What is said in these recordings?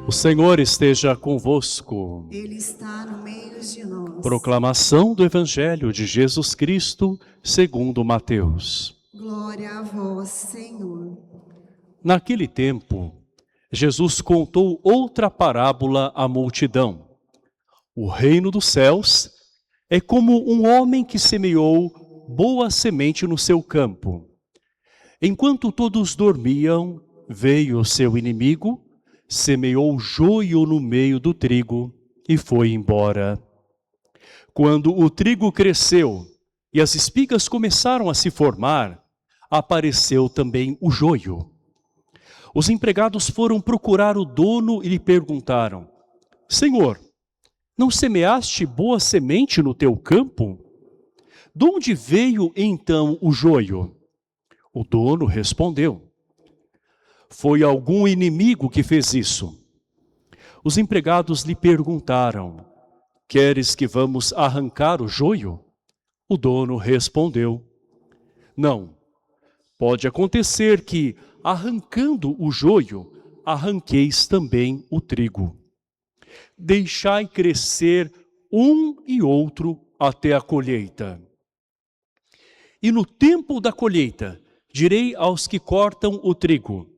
O Senhor esteja convosco. Ele está no meio de nós. Proclamação do Evangelho de Jesus Cristo, segundo Mateus. Glória a vós, Senhor. Naquele tempo, Jesus contou outra parábola à multidão. O reino dos céus é como um homem que semeou boa semente no seu campo. Enquanto todos dormiam, veio seu inimigo, semeou joio no meio do trigo e foi embora. Quando o trigo cresceu e as espigas começaram a se formar, apareceu também o joio. Os empregados foram procurar o dono e lhe perguntaram: Senhor, não semeaste boa semente no teu campo? De onde veio então o joio? O dono respondeu: Foi algum inimigo que fez isso. Os empregados lhe perguntaram: Queres que vamos arrancar o joio? O dono respondeu: Não. Pode acontecer que, arrancando o joio, arranqueis também o trigo. Deixai crescer um e outro até a colheita. E no tempo da colheita, direi aos que cortam o trigo: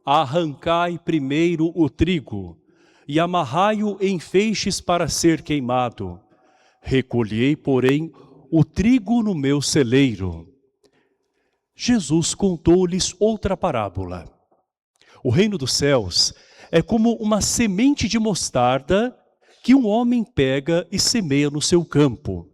arrancai primeiro o trigo, e amarrai-o em feixes para ser queimado. Recolhei, porém, o trigo no meu celeiro. Jesus contou-lhes outra parábola. O reino dos céus é como uma semente de mostarda que um homem pega e semeia no seu campo.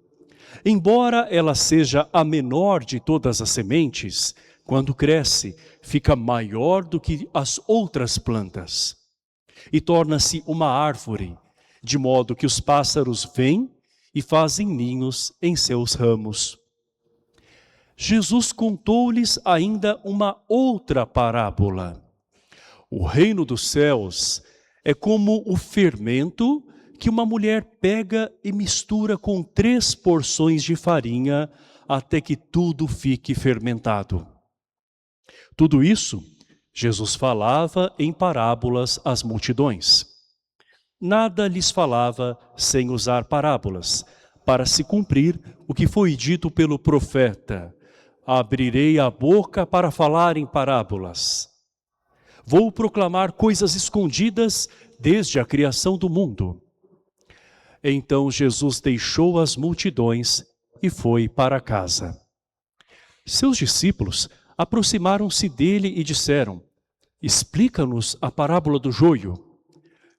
Embora ela seja a menor de todas as sementes, quando cresce, fica maior do que as outras plantas e torna-se uma árvore, de modo que os pássaros vêm e fazem ninhos em seus ramos. Jesus contou-lhes ainda uma outra parábola. O reino dos céus é como o fermento que uma mulher pega e mistura com 3 porções de farinha até que tudo fique fermentado. Tudo isso, Jesus falava em parábolas às multidões. Nada lhes falava sem usar parábolas, para se cumprir o que foi dito pelo profeta: abrirei a boca para falar em parábolas. Vou proclamar coisas escondidas desde a criação do mundo. Então Jesus deixou as multidões e foi para casa. Seus discípulos aproximaram-se dele e disseram: Explica-nos a parábola do joio.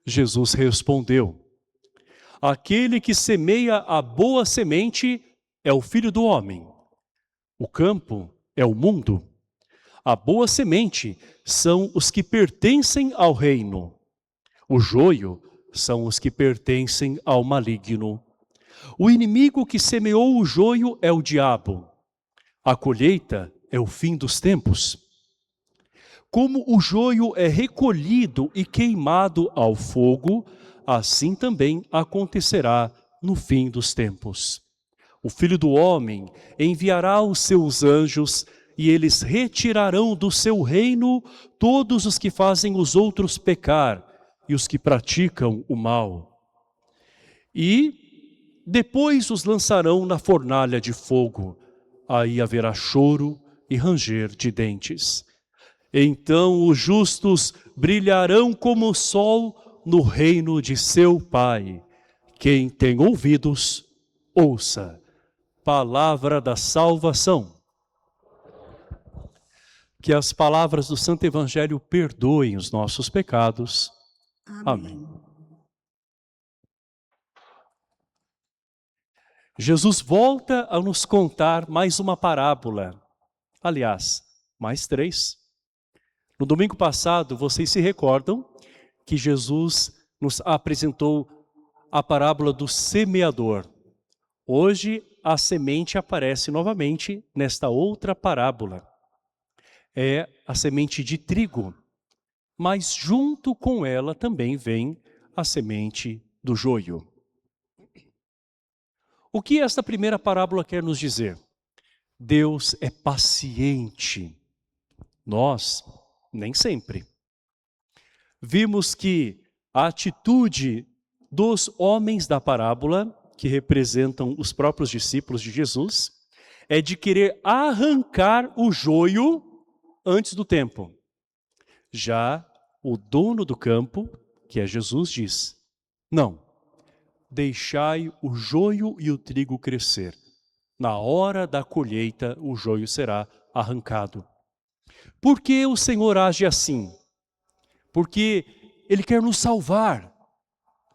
Jesus respondeu: Aquele que semeia a boa semente é o Filho do Homem. O campo é o mundo. A boa semente são os que pertencem ao reino. O joio são os que pertencem ao maligno. O inimigo que semeou o joio é o diabo. A colheita é o fim dos tempos. Como o joio é recolhido e queimado ao fogo, assim também acontecerá no fim dos tempos. O Filho do Homem enviará os seus anjos e eles retirarão do seu reino todos os que fazem os outros pecar e os que praticam o mal. E depois os lançarão na fornalha de fogo. Aí haverá choro e ranger de dentes. Então os justos brilharão como o sol no reino de seu Pai. Quem tem ouvidos, ouça. Palavra da salvação. Que as palavras do Santo Evangelho perdoem os nossos pecados. Amém. Jesus volta a nos contar mais uma parábola. Aliás, mais 3. No domingo passado, vocês se recordam que Jesus nos apresentou a parábola do semeador. Hoje, a semente aparece novamente nesta outra parábola. É a semente de trigo, mas junto com ela também vem a semente do joio. O que esta primeira parábola quer nos dizer? Deus é paciente. Nós, nem sempre. Vimos que A atitude dos homens da parábola, que representam os próprios discípulos de Jesus, é de querer arrancar o joio antes do tempo. Já o dono do campo, que é Jesus, diz: não, deixai o joio e o trigo crescer. Na hora da colheita, o joio será arrancado. Por que o Senhor age assim? Porque Ele quer nos salvar.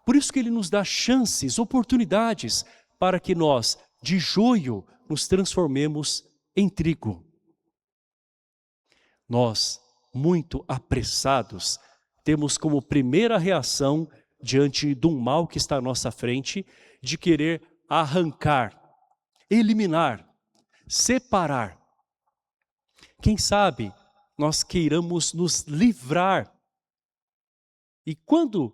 Por isso que Ele nos dá chances, oportunidades, para que nós, de joio, nos transformemos em trigo. Nós, muito apressados, temos como primeira reação diante de um mal que está à nossa frente, de querer arrancar, eliminar, separar. Quem sabe nós queiramos nos livrar. E quando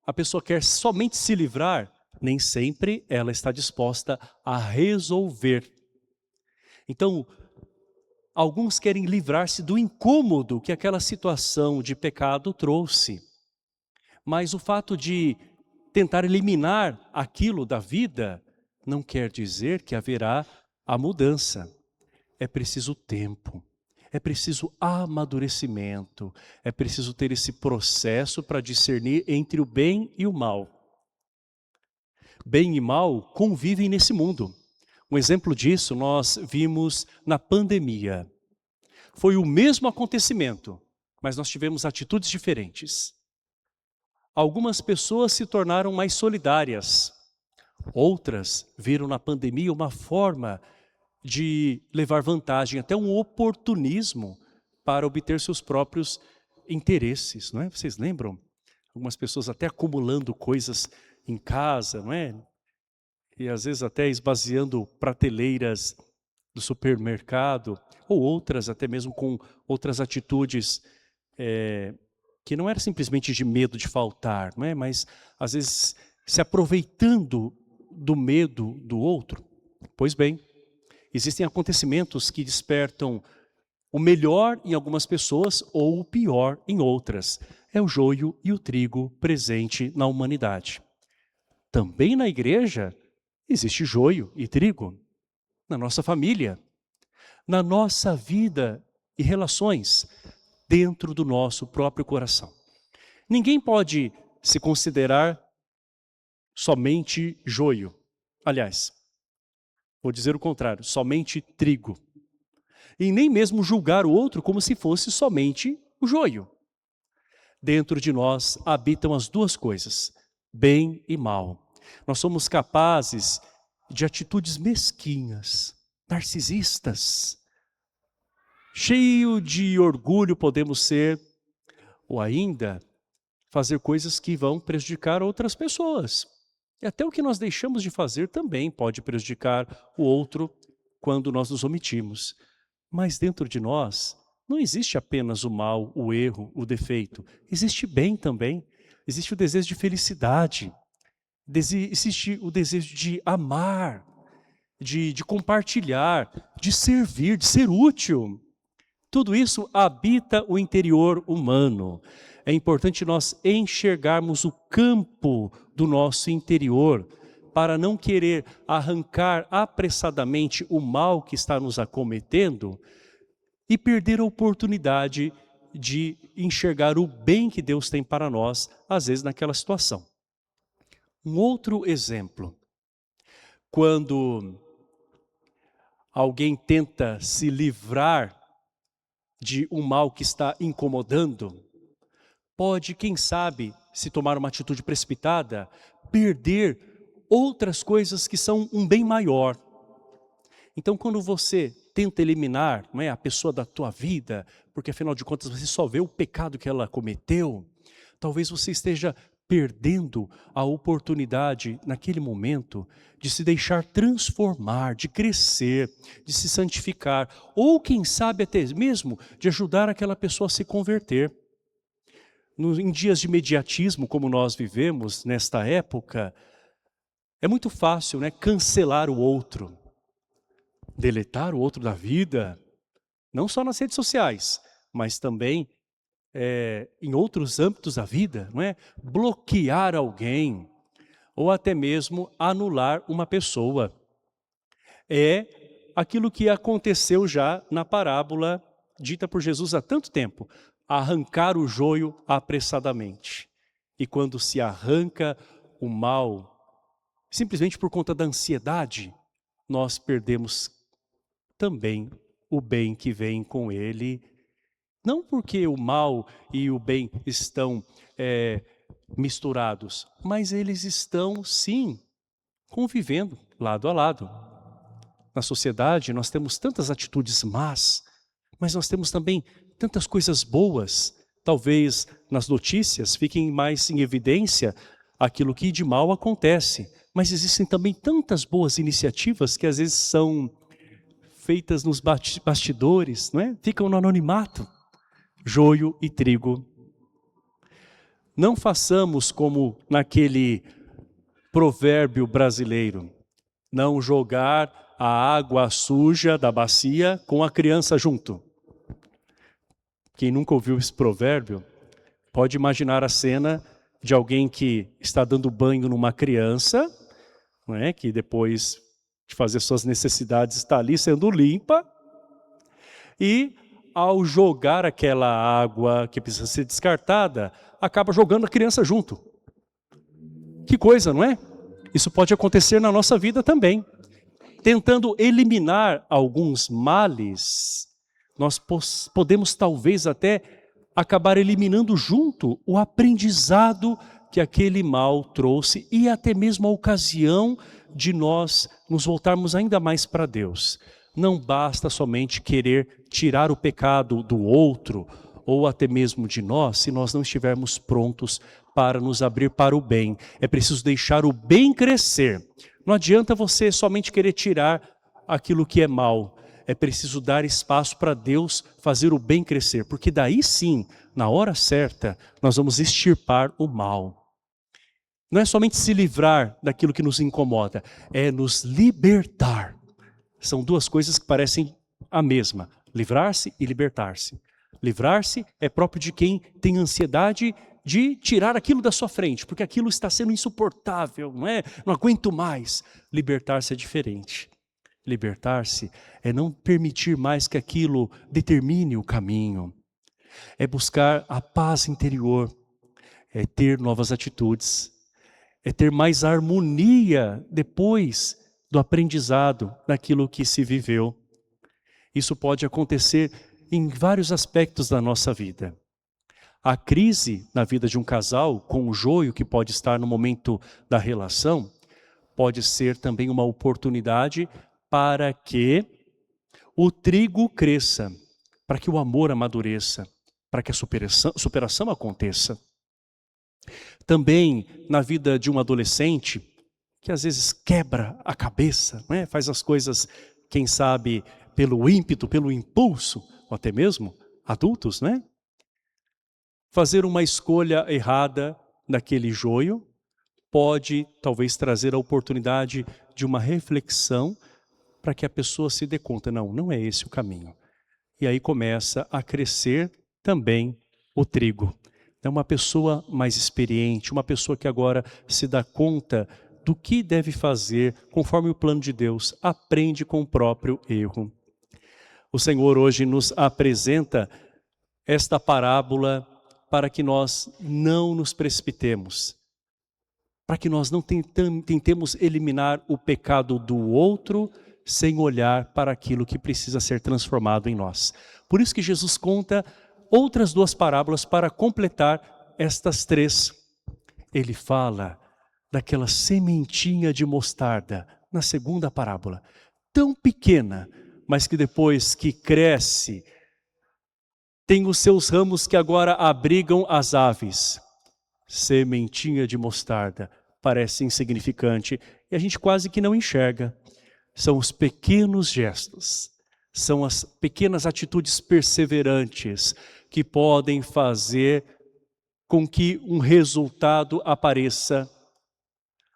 a pessoa quer somente se livrar, nem sempre ela está disposta a resolver. Então, alguns querem livrar-se do incômodo que aquela situação de pecado trouxe. Mas o fato de tentar eliminar aquilo da vida não quer dizer que haverá a mudança. É preciso tempo, é preciso amadurecimento, é preciso ter esse processo para discernir entre o bem e o mal. Bem e mal convivem nesse mundo. Um exemplo disso nós vimos na pandemia. Foi o mesmo acontecimento, mas nós tivemos atitudes diferentes. Algumas pessoas se tornaram mais solidárias. Outras viram na pandemia uma forma de levar vantagem, até um oportunismo para obter seus próprios interesses, não é? Vocês lembram? Algumas pessoas até acumulando coisas em casa, não é? E às vezes até esvaziando prateleiras do supermercado, ou outras até mesmo com outras atitudes que não era simplesmente de medo de faltar, não é? Mas às vezes se aproveitando do medo do outro. Pois bem, existem acontecimentos que despertam o melhor em algumas pessoas ou o pior em outras. É o joio e o trigo presente na humanidade. Também na igreja existe joio e trigo. Na nossa família, na nossa vida e relações, dentro do nosso próprio coração. Ninguém pode se considerar somente joio. Aliás, vou dizer o contrário, somente trigo. E nem mesmo julgar o outro como se fosse somente o joio. Dentro de nós habitam as duas coisas, bem e mal. Nós somos capazes de atitudes mesquinhas, narcisistas. Cheio de orgulho podemos ser, ou ainda fazer coisas que vão prejudicar outras pessoas. E até o que nós deixamos de fazer também pode prejudicar o outro quando nós nos omitimos. Mas dentro de nós não existe apenas o mal, o erro, o defeito. Existe bem também. Existe o desejo de felicidade. Existe o desejo de amar, de compartilhar, de servir, de ser útil. Tudo isso habita o interior humano. É importante nós enxergarmos o campo do nosso interior para não querer arrancar apressadamente o mal que está nos acometendo e perder a oportunidade de enxergar o bem que Deus tem para nós, às vezes naquela situação. Um outro exemplo, quando alguém tenta se livrar de um mal que está incomodando, pode, quem sabe, se tomar uma atitude precipitada, perder outras coisas que são um bem maior. Então, quando você tenta eliminar, não é, a pessoa da tua vida, porque afinal de contas você só vê o pecado que ela cometeu, talvez você esteja perdendo a oportunidade naquele momento de se deixar transformar, de crescer, de se santificar, ou quem sabe até mesmo de ajudar aquela pessoa a se converter. Em dias de imediatismo como nós vivemos nesta época, é muito fácil, né, cancelar o outro, deletar o outro da vida, não só nas redes sociais, mas também em outros âmbitos da vida, não é? Bloquear alguém ou até mesmo anular uma pessoa. É aquilo que aconteceu já na parábola dita por Jesus há tanto tempo: arrancar o joio apressadamente. E quando se arranca o mal, simplesmente por conta da ansiedade, nós perdemos também o bem que vem com ele. Não porque o mal e o bem estão misturados, mas eles estão, sim, convivendo lado a lado. Na sociedade nós temos tantas atitudes más, mas nós temos também tantas coisas boas. Talvez nas notícias fiquem mais em evidência aquilo que de mal acontece, mas existem também tantas boas iniciativas que às vezes são feitas nos bastidores, não é? Ficam no anonimato. Joio e trigo. Não façamos como naquele provérbio brasileiro: não jogar a água suja da bacia com a criança junto. Quem nunca ouviu esse provérbio pode imaginar a cena de alguém que está dando banho numa criança, não é? Que depois de fazer suas necessidades está ali sendo limpa, e ao jogar aquela água que precisa ser descartada, acaba jogando a criança junto. Que coisa, não é? Isso pode acontecer na nossa vida também. Tentando eliminar alguns males, nós podemos talvez até acabar eliminando junto o aprendizado que aquele mal trouxe e até mesmo a ocasião de nós nos voltarmos ainda mais para Deus. Não basta somente querer tirar o pecado do outro ou até mesmo de nós, se nós não estivermos prontos para nos abrir para o bem. É preciso deixar o bem crescer. Não adianta você somente querer tirar aquilo que é mal. É preciso dar espaço para Deus fazer o bem crescer, porque daí sim, na hora certa, nós vamos extirpar o mal. Não é somente se livrar daquilo que nos incomoda, é nos libertar. São duas coisas que parecem a mesma: livrar-se e libertar-se. Livrar-se é próprio de quem tem ansiedade de tirar aquilo da sua frente, porque aquilo está sendo insuportável, não é? Não aguento mais. Libertar-se é diferente. Libertar-se é não permitir mais que aquilo determine o caminho. É buscar a paz interior, é ter novas atitudes, é ter mais harmonia depois do aprendizado daquilo que se viveu. Isso pode acontecer em vários aspectos da nossa vida. A crise na vida de um casal, com o joio que pode estar no momento da relação, pode ser também uma oportunidade para que o trigo cresça, para que o amor amadureça, para que a superação aconteça. Também na vida de um adolescente, que às vezes quebra a cabeça, não é? Faz as coisas, quem sabe, pelo ímpeto, pelo impulso, ou até mesmo adultos, né? Fazer uma escolha errada daquele joio pode talvez trazer a oportunidade de uma reflexão para que a pessoa se dê conta: não é esse o caminho. E aí começa a crescer também o trigo. É uma pessoa mais experiente, uma pessoa que agora se dá conta do que deve fazer conforme o plano de Deus, aprende com o próprio erro. O Senhor hoje nos apresenta esta parábola para que nós não nos precipitemos, para que nós não tentemos eliminar o pecado do outro sem olhar para aquilo que precisa ser transformado em nós. Por isso que Jesus conta outras duas parábolas para completar estas três. Ele fala daquela sementinha de mostarda na segunda parábola, tão pequena, mas que depois que cresce, tem os seus ramos que agora abrigam as aves. Sementinha de mostarda, parece insignificante e a gente quase que não enxerga. São os pequenos gestos, são as pequenas atitudes perseverantes que podem fazer com que um resultado apareça.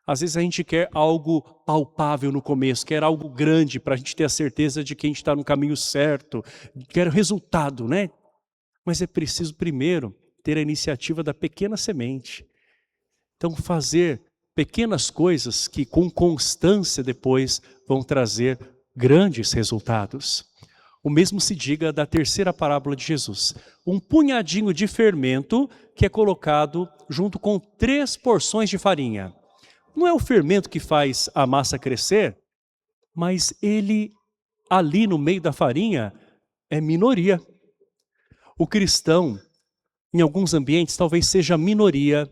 Às vezes a gente quer algo palpável no começo, quer algo grande para a gente ter a certeza de que a gente está no caminho certo, quer resultado, né? Mas é preciso primeiro ter a iniciativa da pequena semente. Então fazer pequenas coisas que com constância depois vão trazer grandes resultados. O mesmo se diga da terceira parábola de Jesus. Um punhadinho de fermento que é colocado junto com 3 porções de farinha. Não é o fermento que faz a massa crescer, mas ele ali no meio da farinha é minoria. O cristão, em alguns ambientes, talvez seja minoria.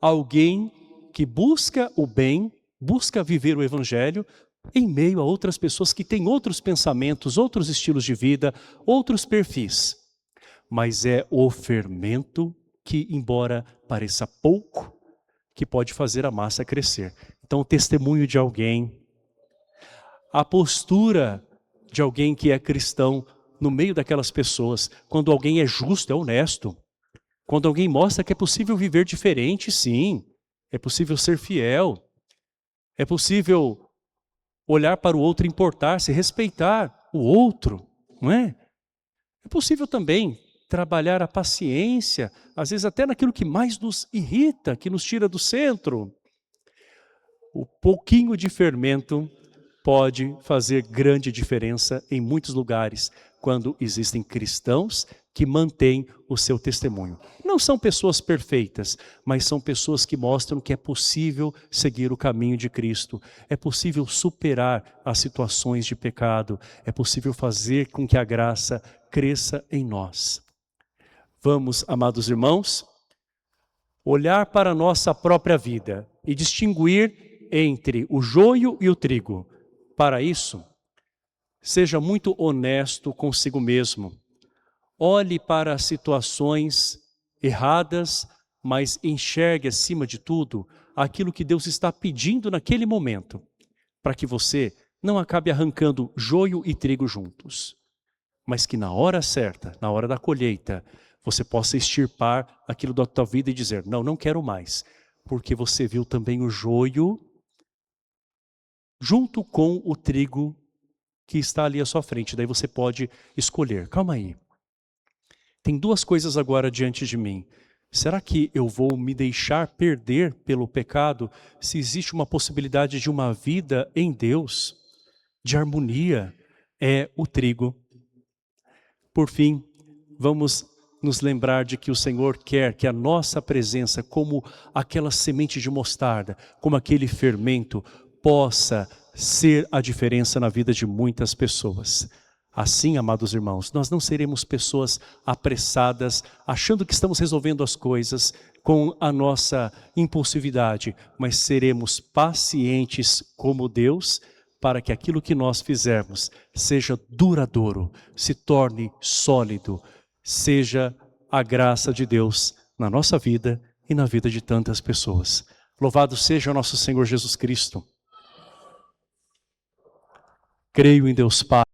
Alguém que busca o bem, busca viver o evangelho, em meio a outras pessoas que têm outros pensamentos, outros estilos de vida, outros perfis. Mas é o fermento que, embora pareça pouco, que pode fazer a massa crescer. Então o testemunho de alguém, a postura de alguém que é cristão no meio daquelas pessoas, quando alguém é justo, é honesto, quando alguém mostra que é possível viver diferente, sim, é possível ser fiel, é possível olhar para o outro, importar-se, respeitar o outro, não é? É possível também trabalhar a paciência, às vezes até naquilo que mais nos irrita, que nos tira do centro. O pouquinho de fermento pode fazer grande diferença em muitos lugares, quando existem cristãos que mantêm o seu testemunho. Não são pessoas perfeitas, mas são pessoas que mostram que é possível seguir o caminho de Cristo. É possível superar as situações de pecado. É possível fazer com que a graça cresça em nós. Vamos, amados irmãos, olhar para a nossa própria vida e distinguir entre o joio e o trigo. Para isso, seja muito honesto consigo mesmo. Olhe para as situações erradas, mas enxergue acima de tudo aquilo que Deus está pedindo naquele momento, para que você não acabe arrancando joio e trigo juntos, mas que na hora certa, na hora da colheita, você possa extirpar aquilo da tua vida e dizer, não, não quero mais, porque você viu também o joio junto com o trigo que está ali à sua frente. Daí você pode escolher. Calma aí. Tem 2 coisas agora diante de mim. Será que eu vou me deixar perder pelo pecado se existe uma possibilidade de uma vida em Deus, de harmonia? É o trigo. Por fim, vamos nos lembrar de que o Senhor quer que a nossa presença, como aquela semente de mostarda, como aquele fermento, possa ser a diferença na vida de muitas pessoas. Assim, amados irmãos, nós não seremos pessoas apressadas, achando que estamos resolvendo as coisas com a nossa impulsividade, mas seremos pacientes como Deus, para que aquilo que nós fizermos seja duradouro, se torne sólido, seja a graça de Deus na nossa vida e na vida de tantas pessoas. Louvado seja o nosso Senhor Jesus Cristo. Creio em Deus Pai.